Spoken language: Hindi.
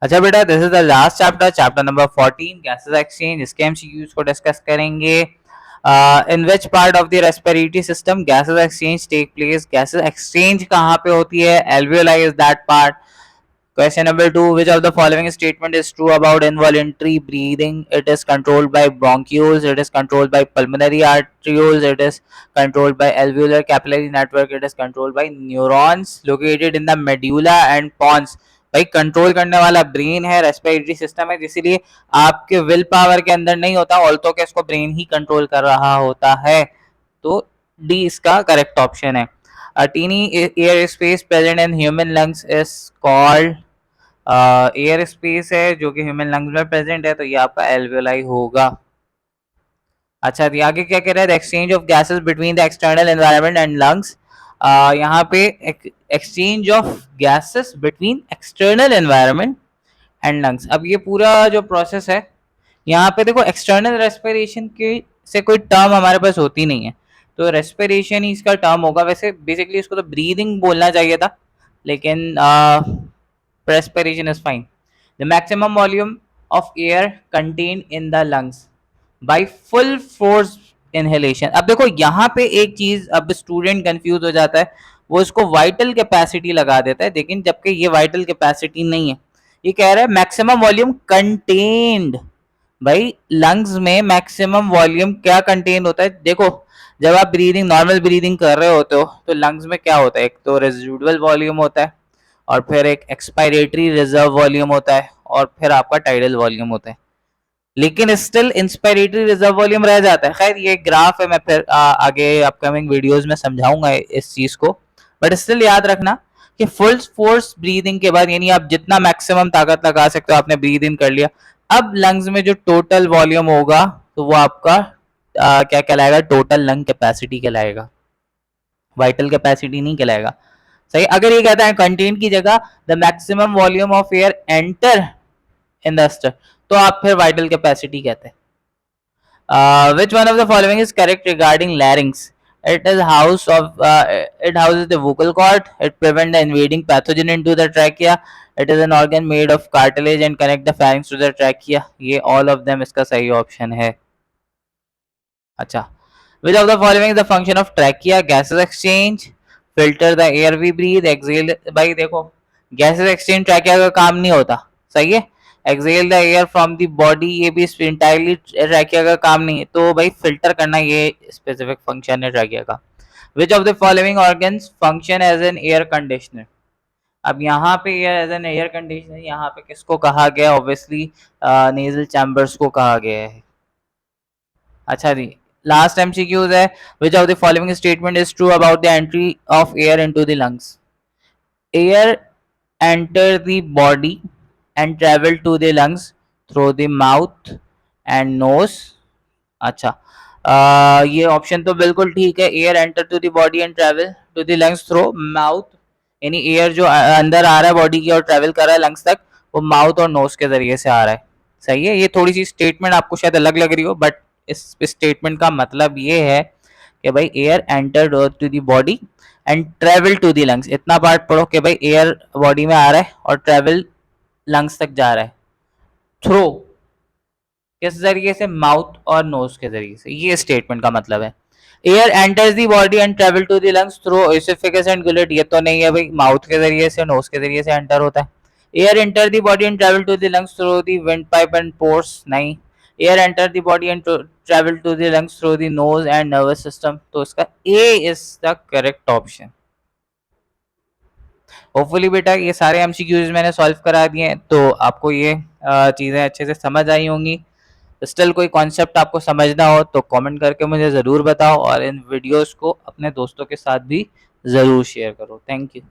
अच्छा बेटा, this is the last chapter, chapter number 14 gases exchange. इसके एमसीक्यूज को डिस्कस करेंगे। In which part of the respiratory system gases exchange take place? गैसेस एक्सचेंज कहाँ पे होती है? Alveoli is that part. Question number 2, which of the following statement is true about involuntary breathing? It is controlled by bronchioles, it is controlled by pulmonary arterioles, it is controlled by alveolar capillary network, it is controlled by neurons located in the medulla and pons. भाई कंट्रोल करने वाला ब्रेन है, रेस्पिरेटरी सिस्टम है, इसीलिए आपके विल पावर के अंदर नहीं होता, ऑल्थो के इसको ब्रेन ही कंट्रोल कर रहा होता है। तो डी इसका करेक्ट ऑप्शन है। A teeny air space present in human lungs is called air space है जो कि ह्यूमन लंग्स में प्रेजेंट है, तो ये आपका एल्वियोलाई होगा। अच्छा, तो आगे क्या कह रहा है? Exchange of gases between the external environment and lungs. यहाँ पे exchange of gases between external environment and lungs. अब ये पूरा जो प्रोसेस है, यहाँ पे देखो एक्सटर्नल रेस्पिरेशन के से कोई टर्म हमारे पास होती नहीं है, तो रेस्पिरेशन ही इसका टर्म होगा। वैसे बेसिकली इसको तो ब्रीदिंग बोलना चाहिए था, लेकिन respiration is fine. The maximum volume of air contained in the lungs by full force inhalation. अब देखो यहाँ पे एक चीज, अब स्टूडेंट कंफ्यूज हो जाता है, वो इसको वाइटल कैपेसिटी लगा देता है, लेकिन जबकि ये वाइटल कैपेसिटी नहीं है। ये कह रहा है मैक्सिमम वॉल्यूम कंटेन्ड। भाई लंग्स में मैक्सिमम वॉल्यूम क्या कंटेन होता है? देखो, जब आप ब्रीदिंग, नॉर्मल ब्रीदिंग कर रहे होते हो, तो लंग्स में क्या होता है? एक तो रेजिडुअल वॉल्यूम होता है, और फिर एक एक्सपायरेटरी रिजर्व वॉल्यूम होता है, और फिर आपका टाइडल वॉल्यूम होता है। लेकिन स्टिल इंस्पायरेटरी रिजर्व वॉल्यूम रह जाता है। खैर ये ग्राफ है, मैं फिर आगे अपकमिंग वीडियोस में समझाऊंगा इस चीज को, बट स्टिल याद रखना कि फुल फोर्स ब्रीदिंग के बाद, यानी आप जितना मैक्सिमम ताकत लगा सकते हो आपने ब्रीद इन कर लिया, अब लंग्स में जो टोटल वॉल्यूम होगा तो वो आपका क्या कहलाएगा? टोटल लंग कैपेसिटी कहलाएगा, वाइटल कैपेसिटी नहीं कहलाएगा। सही। अगर ये कहता है कंटेन की जगह the maximum volume of air enter in the stir, तो आप फिर वाइटल कैपेसिटी कहते हैं। Which one of the following is correct regarding larynx? It is house of it houses the vocal cord. It prevents the invading pathogen into the trachea. It is an organ made of cartilage and connect the pharynx to the trachea. ये all of them इसका सही ऑप्शन है। अच्छा, which of the following is the function of trachea? Gases exchange, filter the air we breathe, exhale। भाई देखो, गैसेस एक्सचेंज ट्रैकिया का काम नहीं होता, सही है। Exhale the air from the body, ये भी इंटायरली ट्रैकिया का काम नहीं है, तो भाई फिल्टर करना ये स्पेसिफिक फंक्शन है ट्रैकिया का। Which of the following organs function as an air conditioner? अब यहाँ पे एज एन एयर कंडीशनर यहाँ पे किसको कहा गया? ऑब्वियसली नेजल चैम्बर्स को कहा गया है। अच्छा जी, लास्ट एमसीक्यूज है। विच of the following statement is true about the entry of air into the lungs? Air enter the body and travel to the lungs through the mouth and nose। अच्छा, ये ऑप्शन तो बिल्कुल ठीक है। Air enter to the body and travel to the lungs through mouth, यानी एयर जो अंदर आ रहा है बॉडी की और ट्रेवल कर रहा है लंग्स तक, वो माउथ और नोज के जरिए से आ रहा है। सही है। ये थोड़ी सी स्टेटमेंट आपको शायद अलग लग रही हो, बट इस स्टेटमेंट का मतलब ये है कि भाई air enter to the body and travel to the lungs. इतना पार्ट पढ़ो कि भाई एयर बॉडी में आ रहा है और ट्रेवल लंग्स तक जा रहा है थ्रू किस जरिए से? माउथ और नोज के जरिए से। ये स्टेटमेंट का मतलब है। Air enters the body and travel to the lungs through oesophagus and gullet, ये तो नहीं है भाई, माउथ के जरिए से, नोज के जरिए से एंटर होता है। Air enter the body and travel to the lungs through the windpipe and pores, नहीं। Air enter the body and travel to the lungs through the nose and nervous system, तो इसका a is the correct option. Hopefully बेटा ये सारे एमसीक्यूज मैंने सॉल्व करा दिए हैं, तो आपको ये चीज़ें अच्छे से समझ आई होंगी। स्टिल कोई कॉन्सेप्ट आपको समझना हो तो कमेंट करके मुझे ज़रूर बताओ, और इन वीडियोस को अपने दोस्तों के साथ भी ज़रूर शेयर करो। Thank you.